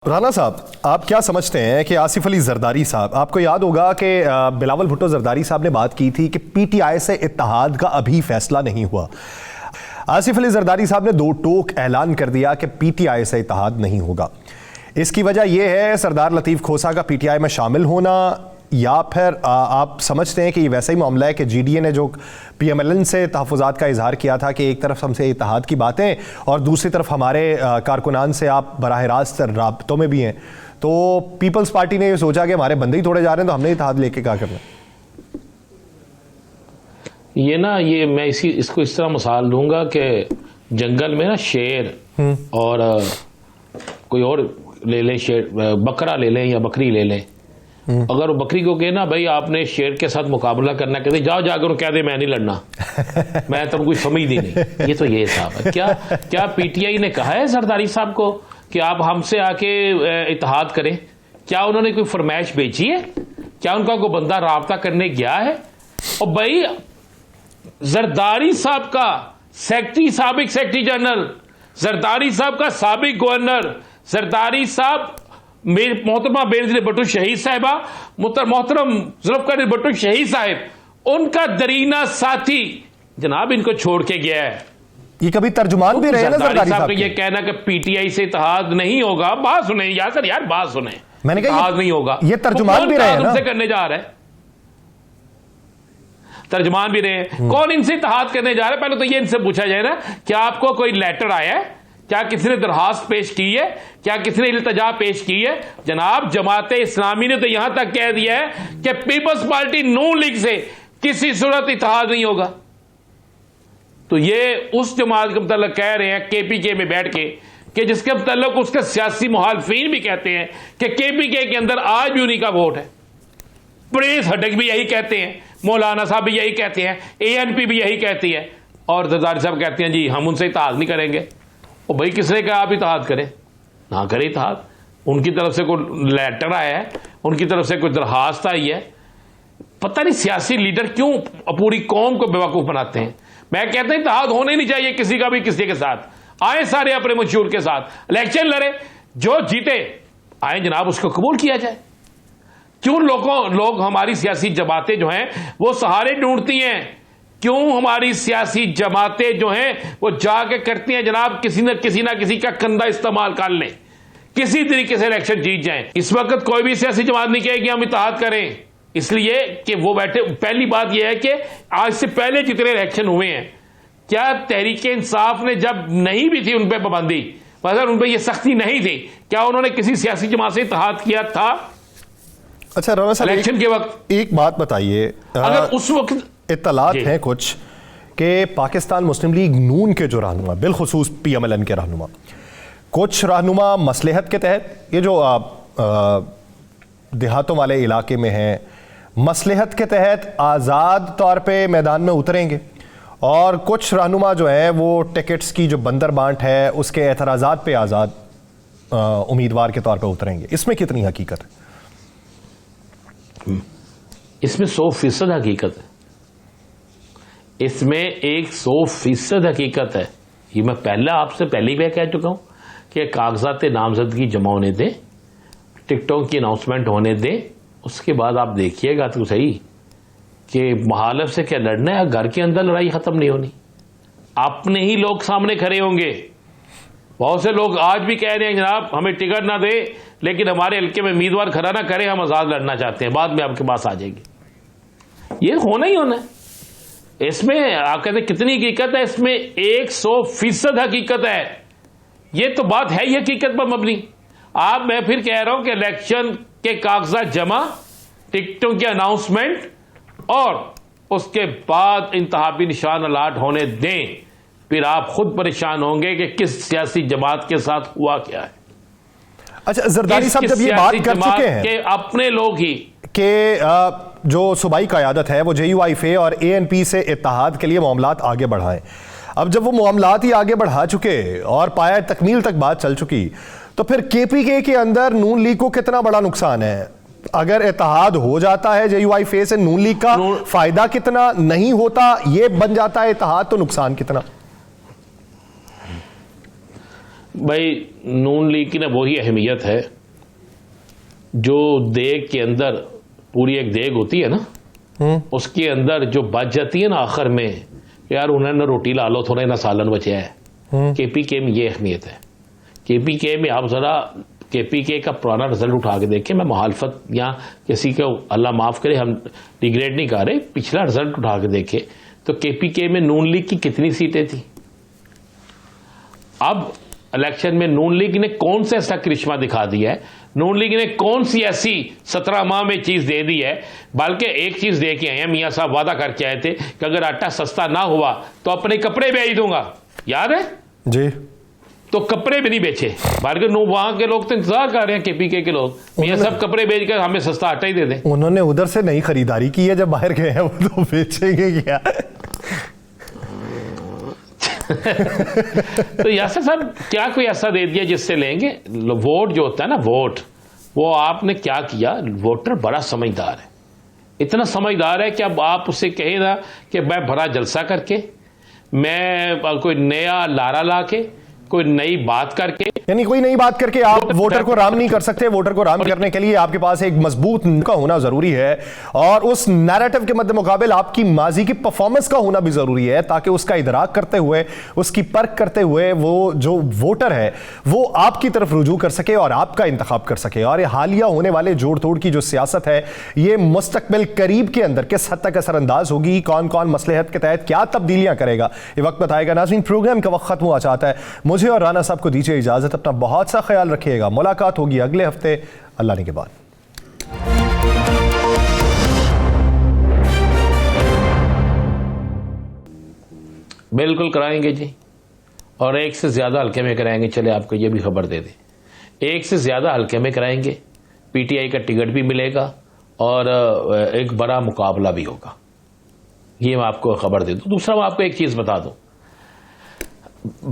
राना साहब, आप क्या समझते हैं कि आसिफ अली जरदारी साहब, आपको याद होगा कि बिलावल भुट्टो जरदारी साहब ने बात की थी कि पीटीआई से इत्तेहाद का अभी फैसला नहीं हुआ। आसिफ अली जरदारी साहब ने दो टोक ऐलान कर दिया कि पीटीआई से इत्तेहाद नहीं होगा। इसकी वजह यह है सरदार लतीफ़ खोसा का पीटीआई में शामिल होना, या फिर आप समझते हैं कि ये वैसा ही मामला है कि जीडीए ने जो पीएमएलएन से तहफ़्फ़ुज़ात का इजहार किया था कि एक तरफ हमसे इत्तेहाद की बातें और दूसरी तरफ हमारे कारकुनान से आप बराह रास्त राब्तों में भी हैं, तो पीपल्स पार्टी ने ये सोचा कि हमारे बंदे ही तोड़े जा रहे हैं तो हमने इत्तेहाद लेके क्या करना। ये मैं इसको इस तरह मिसाल दूंगा कि जंगल में ना शेर और कोई और ले लें, शेर बकरा ले लें या बकरी ले लें। अगर वो बकरी को कहे ना भाई आपने शेर के साथ मुकाबला करना, कहते जाओ जाकर कह दे मैं नहीं लड़ना, मैं तो कुछ समझ नहीं। ये तो ये साहब है। क्या पीटीआई ने कहा है जरदारी साहब को कि आप हमसे आके इत्तेहाद करें? क्या उन्होंने कोई फरमाइश भेजी है? क्या उनका कोई बंदा राब्ता करने गया है? और भाई जरदारी साहब का सेक्रेटरी, साबिक सेक्रेटरी जनरल, जरदारी साहब का साबिक गवर्नर, जरदारी साहब मोहतरमा बेनज़ीर भुट्टो शहीद साहिबा, मोहतरम जुल्फ़िकार भुट्टो शहीद साहिब, उनका दरीना साथी जनाब इनको छोड़ के गया है। ये कभी तर्जुमान भी रहे ना जरदारी साहब ये कहना कि पीटीआई से इत्तेहाद नहीं होगा, बात सुने यार बात सुने, मैंने कहा इत्तेहाद नहीं होगा, ये तर्जुमान भी रहे ना, करने जा रहे हैं तर्जुमान भी रहे, कौन इनसे इत्तेहाद करने जा रहे हैं? पहले तो ये इनसे पूछा जाए ना, क्या आपको कोई लेटर आया है? क्या किसी ने दरखास्त पेश की है? क्या किसी ने इल्तिजा पेश की है? जनाब जमात इस्लामी ने तो यहां तक कह दिया है कि पीपल्स पार्टी नून लीग से किसी सूरत इत्तेहाद नहीं होगा। तो ये उस जमात के मतलब कह रहे हैं केपीके में बैठ के, कि जिसके मतलब उसके सियासी मुखालिफिन भी कहते हैं कि केपीके के अंदर आज भी उन्हीं का वोट है। प्रेस हटक भी यही कहते हैं, मौलाना साहब भी यही कहते हैं, एएनपी भी यही कहती है, और जरदारी साहब कहते हैं जी हम उनसे इत्तेहाद नहीं करेंगे। और भाई किसने कहा आप इत्तेहाद करें? ना करें इत्तेहाद। उनकी तरफ से कोई लेटर आया है, उनकी तरफ से कोई दरखास्त आई है। पता नहीं सियासी लीडर क्यों पूरी कौम को बेवकूफ बनाते हैं। मैं कहता हूं इत्तेहाद होने नहीं चाहिए किसी का भी किसी के साथ। आए सारे अपने मशहूर के साथ इलेक्शन लड़े, जो जीते आए जनाब उसको कबूल किया जाए। क्यों लोग हमारी सियासी जमातें जो हैं वो सहारे ढूंढती हैं? क्यों हमारी सियासी जमातें जो हैं वो जाके करती हैं जनाब किसी ना किसी का कंधा इस्तेमाल कर लें, किसी तरीके से इलेक्शन जीत जाएं। इस वक्त कोई भी सियासी जमात नहीं कहेगी हम इत्तेहाद करें, इसलिए कि वो बैठे। पहली बात यह है कि आज से पहले जितने इलेक्शन हुए हैं, क्या तहरीक इंसाफ ने जब नहीं भी थी उन पर पाबंदी, मगर उन पर यह सख्ती नहीं थी, क्या उन्होंने किसी सियासी जमात से इत्तेहाद किया था? अच्छा राना साहब, इलेक्शन के वक्त एक बात बताइए, अगर उस वक्त इत्तलात हैं कुछ कि पाकिस्तान मुस्लिम लीग नून के जो रहनुमा, बिलखुसूस पीएमएलएन के रहनुमा, कुछ रहनुमा मसलहत के तहत, ये जो देहातों वाले इलाके में हैं, मसलहत के तहत आज़ाद तौर पे मैदान में उतरेंगे, और कुछ रहनुमा जो हैं वो टिकट्स की जो बंदर बांट है उसके एतराज़ात पे आज़ाद उम्मीदवार के तौर पे उतरेंगे। इसमें कितनी हकीकत है? इसमें 100% हकीकत है। इसमें 100% हकीकत है। ये मैं आपसे पहले भी कह चुका हूं कि कागजात नामजदगी जमा होने दें, टिकटों की अनाउंसमेंट होने दें, उसके बाद आप देखिएगा तो सही कि मुखालिफ से क्या लड़ना है, घर के अंदर लड़ाई खत्म नहीं होनी। अपने ही लोग सामने खड़े होंगे। बहुत से लोग आज भी कह रहे हैं जनाब हमें टिकट ना दे, लेकिन हमारे हल्के में उम्मीदवार खड़ा ना करे, हम आजाद लड़ना चाहते हैं, बाद में आपके पास आ जाएगी। ये होना ही होना है। इसमें आप कहते हैं कितनी हकीकत है? इसमें 100% हकीकत है। ये तो बात है ही हकीकत पर मबनी। मैं फिर कह रहा हूं कि इलेक्शन के कागजात जमा, टिकटों की अनाउंसमेंट, और उसके बाद इंतहाबी निशान अलाट होने दें, फिर आप खुद परेशान होंगे कि किस सियासी जमात के साथ हुआ क्या है। अच्छा जरदारी साहब, जब ये बात कर चुके हैं कि अपने लोग ही कि जो सूबाई क़यादत है वो JUIFA और ANP से इत्तेहाद के लिए मामलात आगे बढ़ाएं, अब जब वो मामलात ही आगे बढ़ा चुके और पाया तकमील तक बात चल चुकी, तो फिर KPK के अंदर नून लीग को कितना बड़ा नुकसान है? अगर इत्तेहाद हो जाता है JUIFA से, नून लीग का फायदा कितना? नहीं होता, ये बन जाता है इत्तेहाद, तो नुकसान कितना? भाई नून लीग की ना वही अहमियत है जो देग के अंदर पूरी एक देग होती है ना, उसके अंदर जो बच जाती है ना आखिर में, यार उन्हें ना रोटी ला लो, थोड़ा ना सालन बचा है। केपीके में ये अहमियत है। केपीके में आप जरा केपीके का पुराना रिजल्ट उठा के देखें। मैं मुखालफत या किसी को अल्लाह माफ करे, हम रिग्रेट नहीं कर रहे, पिछला रिजल्ट उठा के देखे तो केपीके में नून लीग की कितनी सीटें थी। अब इलेक्शन में नून लीग ने कौन सा ऐसा करिश्मा दिखा दिया है, नून लीग ने कौन सी ऐसी 17 माह में चीज दे दी है। बल्कि एक चीज दे के आए हैं, मियां साहब वादा करके आए थे कि अगर आटा सस्ता ना हुआ तो अपने कपड़े बेच दूंगा, याद है जी। तो कपड़े भी नहीं बेचे, बल्कि वहां के लोग तो इंतजार कर रहे हैं, केपीके के लोग, मियां साहब कपड़े बेच कर हमें सस्ता आटा ही दे दें। उन्होंने उधर से नई खरीदारी की है, जब बाहर गए हैं वो तो बेचेंगे क्या। तो यासर साहब क्या कोई ऐसा दे दिया जिससे लेंगे वोट, जो होता है ना वोट, वो आपने क्या किया। वोटर बड़ा समझदार है, इतना समझदार है कि अब आप उसे कहे ना कि मैं बड़ा जलसा करके, मैं कोई नया लारा ला के, कोई नई बात करके, यानी कोई नई बात करके आप वोटर को राम नहीं कर सकते। वोटर को राम करने के लिए आपके पास एक मजबूत का होना जरूरी है, और उस नैरेटिव के मद्दे मुकाबिल आपकी माजी की परफॉर्मेंस का होना भी जरूरी है, ताकि उसका इदराक करते हुए, उसकी परख करते हुए वो जो वोटर है वो आपकी तरफ रुजू कर सके और आपका इंतखाब कर सके। और ये हालिया होने वाले जोड़ तोड़ की जो सियासत है, ये मुस्तकबिल करीब के अंदर किस हद तक असरअंदाज होगी, कौन कौन मसलहत के तहत क्या तब्दीलियां करेगा, ये वक्त बताएगा। नाज़रीन, प्रोग्राम का वक्त खत्म हुआ चाहता है, मुझे और राना साहब को दीजिए इजाजत। अपना बहुत सा ख्याल रखिएगा। मुलाकात होगी अगले हफ्ते अल्लाह ने के बाद। बिल्कुल कराएंगे जी, और एक से ज्यादा हल्के में कराएंगे। चले आपको ये भी खबर दे दें, एक से ज्यादा हल्के में कराएंगे, पीटीआई का टिकट भी मिलेगा और एक बड़ा मुकाबला भी होगा, ये मैं आपको खबर दे दूं। दूसरा मैं आपको एक चीज बता दूं,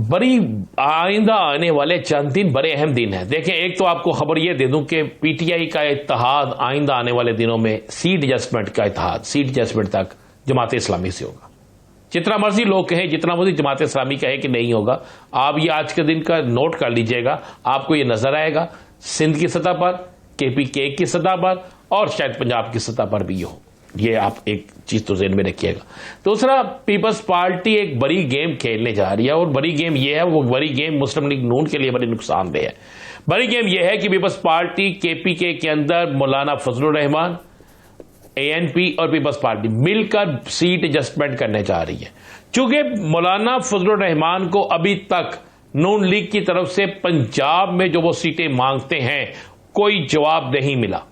बड़ी आइंदा आने वाले चंद दिन बड़े अहम दिन हैं। देखें, एक तो आपको खबर यह दे दूं कि पीटीआई का इत्तेहाद आइंदा आने वाले दिनों में सीट एडजस्टमेंट का इत्तेहाद, सीट एडजस्टमेंट तक जमात इस्लामी से होगा। जितना मर्जी लोग कहें, जितना मर्जी जमात इस्लामी कहे कि नहीं होगा, आप ये आज के दिन का नोट कर लीजिएगा, आपको ये नजर आएगा सिंध की सतह पर, केपीके की सतह पर, और शायद पंजाब की सतह पर भी हो। ये आप एक चीज तो ज़हन में रखिएगा। दूसरा, पीपल्स पार्टी एक बड़ी गेम खेलने जा रही है, और बड़ी गेम ये है, वो बड़ी गेम मुस्लिम लीग नून के लिए बड़ी नुकसानदेह है। बड़ी गेम यह है कि पीपल्स पार्टी केपीके के अंदर मौलाना फजलुर रहमान, एएनपी और पीपल्स पार्टी मिलकर सीट एडजस्टमेंट करने जा रही है। चूंकि मौलाना फजलुर रहमान को अभी तक नून लीग की तरफ से पंजाब में जो वो सीटें मांगते हैं कोई जवाब नहीं मिला,